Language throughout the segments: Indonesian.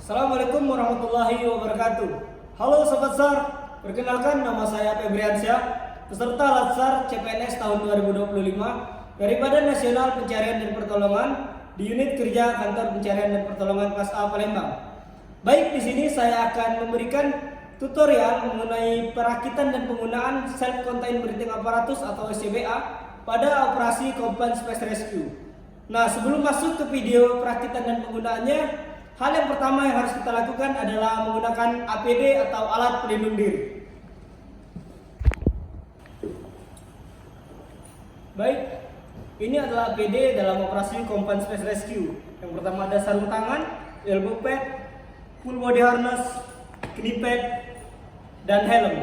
Assalamualaikum warahmatullahi wabarakatuh. Halo Sobat SAR, perkenalkan nama saya Febriansyah, peserta Latsar CPNS tahun 2025 dari Badan Nasional Pencarian dan Pertolongan di unit kerja Kantor Pencarian dan Pertolongan Kelas A Palembang. Baik, di sini saya akan memberikan tutorial mengenai perakitan dan penggunaan self-contained breathing apparatus atau SCBA pada operasi Combined Space Rescue. Nah, sebelum masuk ke video perakitan dan penggunaannya, hal yang pertama yang harus kita lakukan adalah menggunakan APD atau alat pelindung diri. Baik, ini adalah APD dalam operasi Combined Space Rescue. Yang pertama ada sarung tangan, elbow pad, full body harness, knee pad, dan helm.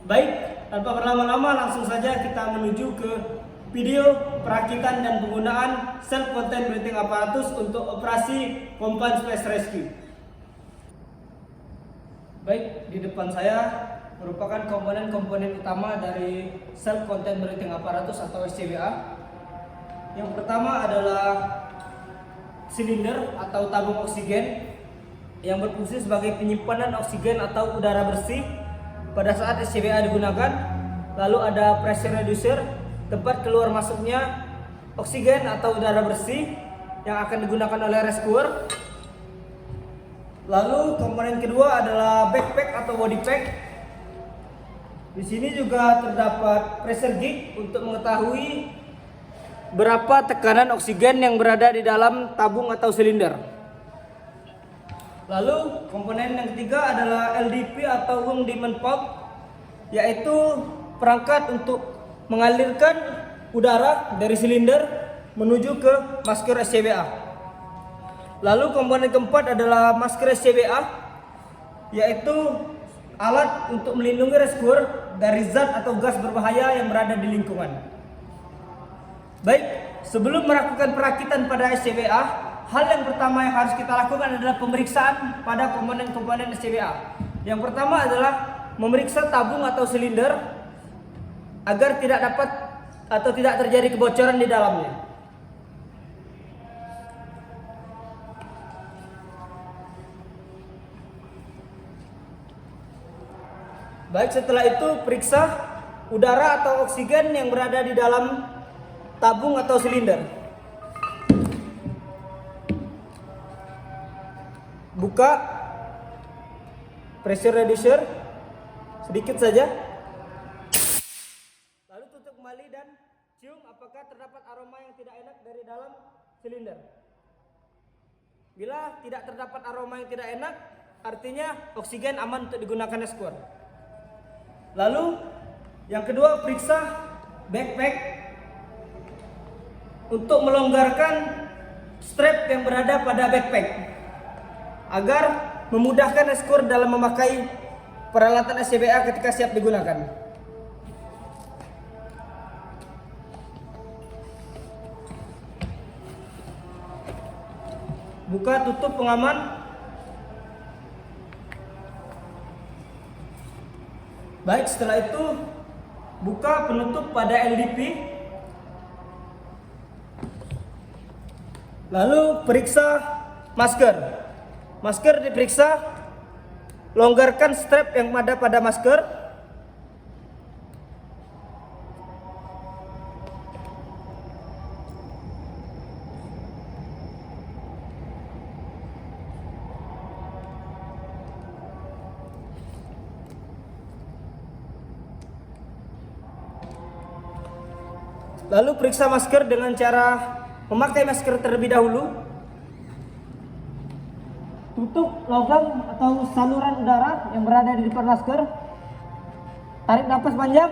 Baik, tanpa berlama-lama langsung saja kita menuju ke video perakitan dan penggunaan self-contained breathing apparatus untuk operasi Combined Space Rescue. Baik, di depan saya merupakan komponen-komponen utama dari self-contained breathing apparatus atau SCBA. Yang pertama adalah silinder atau tabung oksigen yang berfungsi sebagai penyimpanan oksigen atau udara bersih pada saat SCBA digunakan. Lalu ada pressure reducer, tempat keluar masuknya oksigen atau udara bersih yang akan digunakan oleh rescuer. Lalu komponen kedua adalah backpack atau body pack. Di sini juga terdapat pressure gauge untuk mengetahui berapa tekanan oksigen yang berada di dalam tabung atau silinder. Lalu komponen yang ketiga adalah LDP atau Lung Diamond Pump, yaitu perangkat untuk mengalirkan udara dari silinder menuju ke masker SCBA. Lalu komponen keempat adalah masker SCBA, yaitu alat untuk melindungi rescuer dari zat atau gas berbahaya yang berada di lingkungan. Baik, sebelum melakukan perakitan pada SCBA, hal yang pertama yang harus kita lakukan adalah pemeriksaan pada komponen-komponen SCBA. Yang pertama adalah memeriksa tabung atau silinder agar tidak dapat atau tidak terjadi kebocoran di dalamnya. Baik, setelah itu periksa udara atau oksigen yang berada di dalam tabung atau silinder. Buka pressure reducer sedikit saja. Dan cium apakah terdapat aroma yang tidak enak dari dalam silinder. Bila tidak terdapat aroma yang tidak enak, artinya oksigen aman untuk digunakan rescuer. Lalu yang kedua, periksa backpack untuk melonggarkan strap yang berada pada backpack agar memudahkan rescuer dalam memakai peralatan SCBA ketika siap digunakan. Buka tutup pengaman. Baik, setelah itu buka penutup pada LDP. Lalu periksa masker. Masker diperiksa, longgarkan strap yang ada pada masker. Lalu periksa masker dengan cara memakai masker terlebih dahulu. Tutup logam atau saluran udara yang berada di depan masker. Tarik nafas panjang.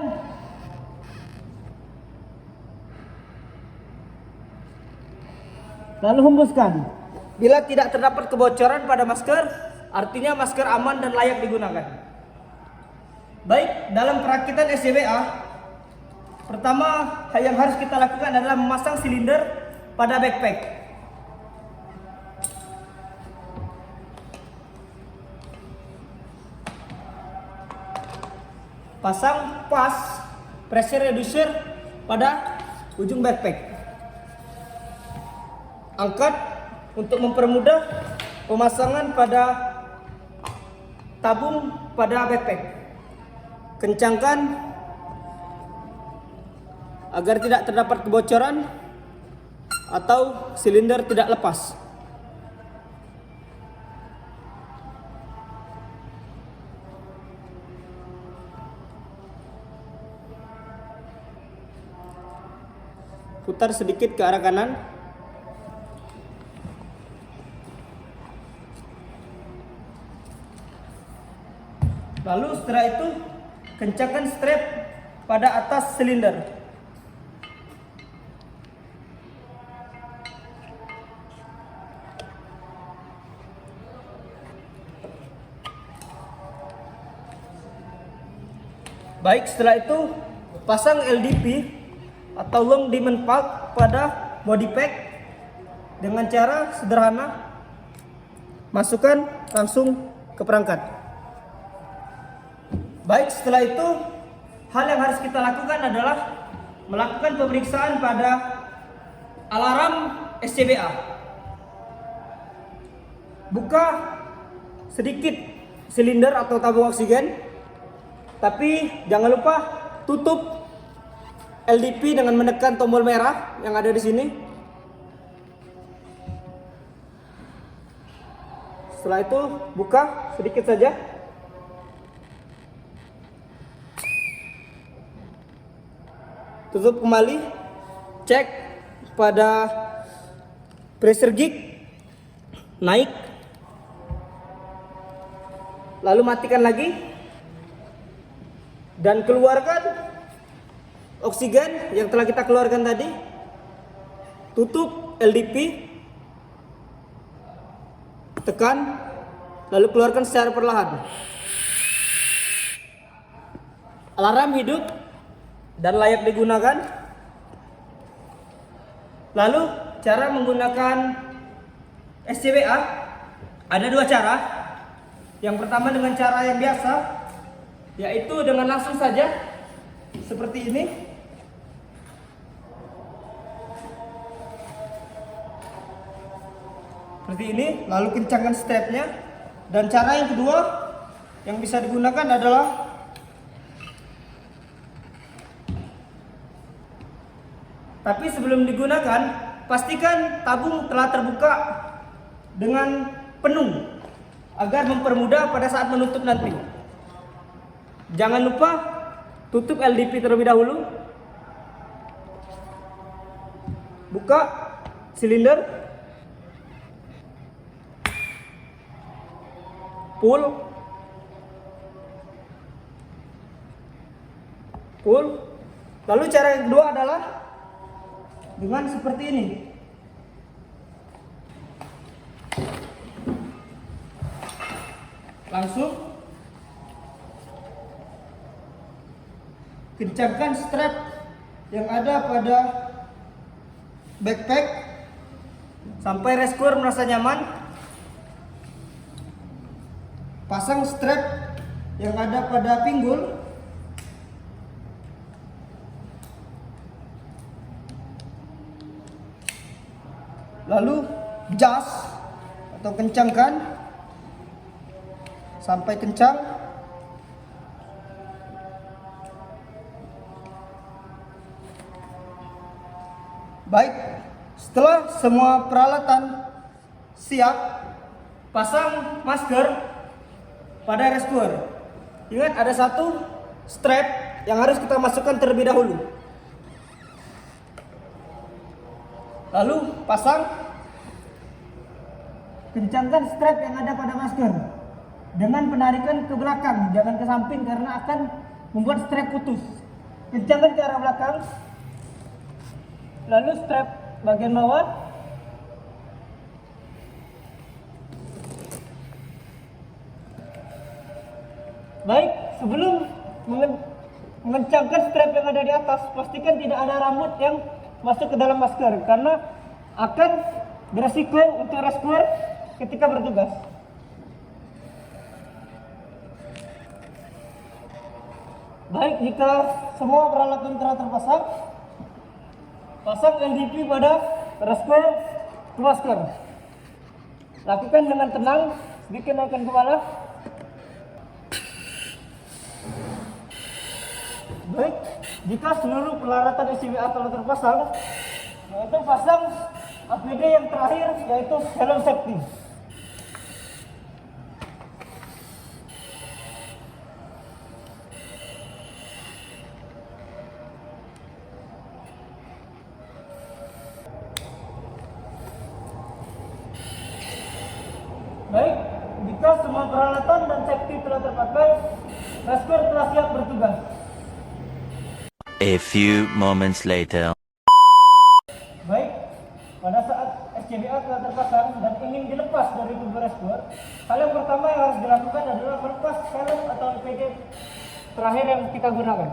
Lalu hembuskan. Bila tidak terdapat kebocoran pada masker, artinya masker aman dan layak digunakan. Baik, dalam perakitan SCBA, pertama yang harus kita lakukan adalah memasang silinder pada backpack. Pasang pas pressure reducer pada ujung backpack. Angkat untuk mempermudah pemasangan pada tabung pada backpack. Kencangkan agar tidak terdapat kebocoran atau silinder tidak lepas. Putar sedikit ke arah kanan. Lalu setelah itu kencangkan strap pada atas silinder. Baik, setelah itu pasang LDP atau long diamond plug pada body pack dengan cara sederhana. Masukkan langsung ke perangkat. Baik, setelah itu hal yang harus kita lakukan adalah melakukan pemeriksaan pada alarm SCBA. Buka sedikit silinder atau tabung oksigen, tapi jangan lupa tutup LDP dengan menekan tombol merah yang ada di sini. Setelah itu buka sedikit saja. Tutup kembali. Cek pada pressure gauge naik. Lalu matikan lagi dan keluarkan oksigen yang telah kita keluarkan tadi. Tutup LDP, tekan, lalu keluarkan secara perlahan. Alarm hidup dan layak digunakan. Lalu cara menggunakan SCBA ada dua cara. Yang pertama dengan cara yang biasa, yaitu dengan langsung saja seperti ini. Seperti ini, lalu kencangkan strapnya. Dan cara yang kedua yang bisa digunakan adalah tapi sebelum digunakan, pastikan tabung telah terbuka dengan penuh agar mempermudah pada saat menutup nanti. Jangan lupa tutup LDP terlebih dahulu. Buka silinder. Pull. Lalu cara yang kedua adalah dengan seperti ini. Langsung kencangkan strap yang ada pada backpack sampai rescuer merasa nyaman. Pasang strap yang ada pada pinggul. Lalu jas atau kencangkan sampai kencang. Baik, setelah semua peralatan siap, pasang masker pada rescuer. Ingat, ada satu strap yang harus kita masukkan terlebih dahulu. Lalu pasang, kencangkan strap yang ada pada masker dengan penarikan ke belakang, jangan ke samping karena akan membuat strap putus. Kencangkan ke arah belakang. Lalu strap bagian bawah. Baik, sebelum mengencangkan strap yang ada di atas, pastikan tidak ada rambut yang masuk ke dalam masker karena akan beresiko untuk rescuer ketika bertugas. Baik, jika semua peralatan telah terpasang, pasang LDP pada rescuer ke masker. Lakukan dengan tenang, sedikit naikkan kepala. Baik, jika seluruh peralatan SCBA telah terpasang, yaitu pasang APD yang terakhir, yaitu helm safety. Baik, jika semua peralatan dan safety telah terpakai, rescuer telah siap bertugas. A few moments later. Baik, pada saat SCBA telah terpasang dan ingin dilepas dari tubuh rescuer, hal yang pertama yang harus dilakukan adalah melepas helm atau APD terakhir yang kita gunakan.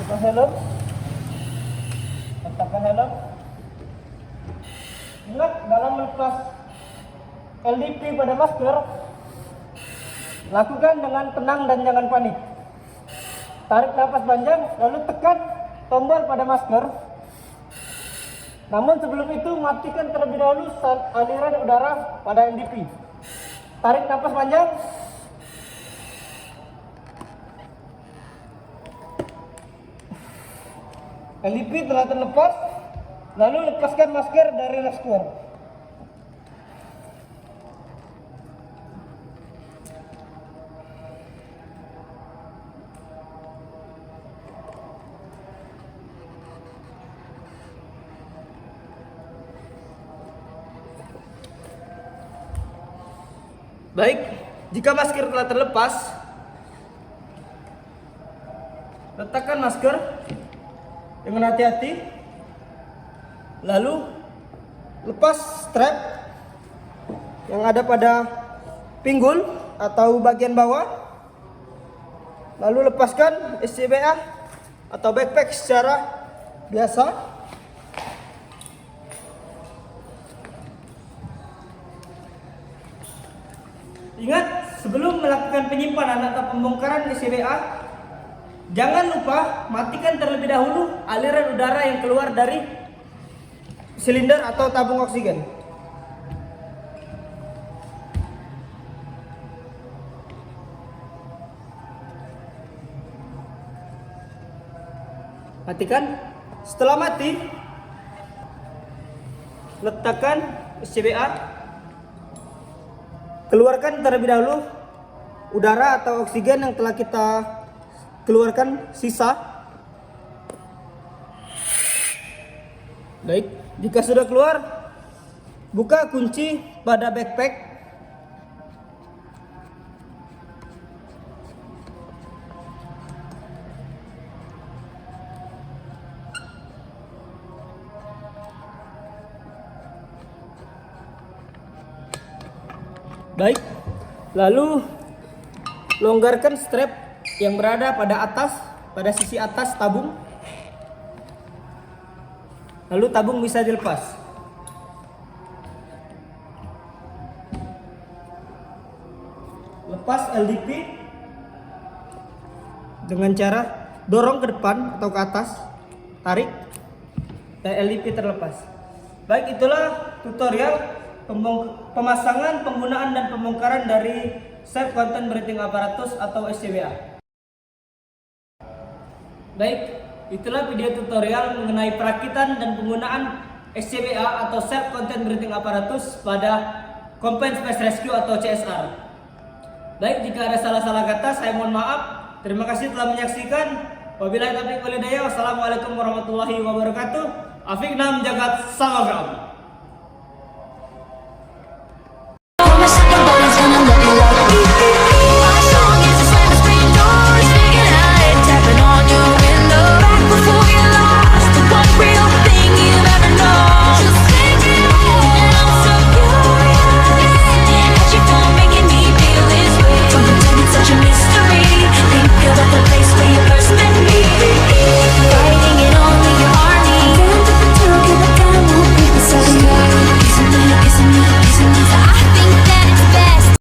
Lepas helm, letakkan helm. Ingat, dalam melepas LDP pada masker, lakukan dengan tenang dan jangan panik. Tarik nafas panjang, lalu tekan tombol pada masker. Namun sebelum itu, matikan terlebih dahulu aliran udara pada LDP. Tarik nafas panjang. LDP telah terlepas, lalu lepaskan masker dari rescuer. Baik, jika masker telah terlepas, letakkan masker dengan hati-hati, lalu lepas strap yang ada pada pinggul atau bagian bawah, lalu lepaskan SCBA atau backpack secara biasa. Ingat, sebelum melakukan penyimpanan atau pembongkaran SCBA, jangan lupa matikan terlebih dahulu aliran udara yang keluar dari silinder atau tabung oksigen. Matikan. Setelah mati, letakkan SCBA. Keluarkan terlebih dahulu udara atau oksigen yang telah kita keluarkan sisa. Baik, jika sudah keluar, buka kunci pada backpack. Baik, lalu longgarkan strap yang berada pada sisi atas tabung. Lalu tabung bisa dilepas. Lepas LDP dengan cara dorong ke depan atau ke atas, tarik, dan LDP terlepas. Baik, itulah tutorial pemasangan, penggunaan dan pembongkaran dari Safe Content Breathing Apparatus atau SCBA. Baik, itulah video tutorial mengenai perakitan dan penggunaan SCBA atau Safe Content Breathing Apparatus pada Combined Space Rescue atau CSR. Baik, jika ada salah-salah kata saya mohon maaf. Terima kasih telah menyaksikan. Wabillahi taufiq wal hidayah. Wassalamualaikum warahmatullahi wabarakatuh. Afikna menjaga salam. Isn't it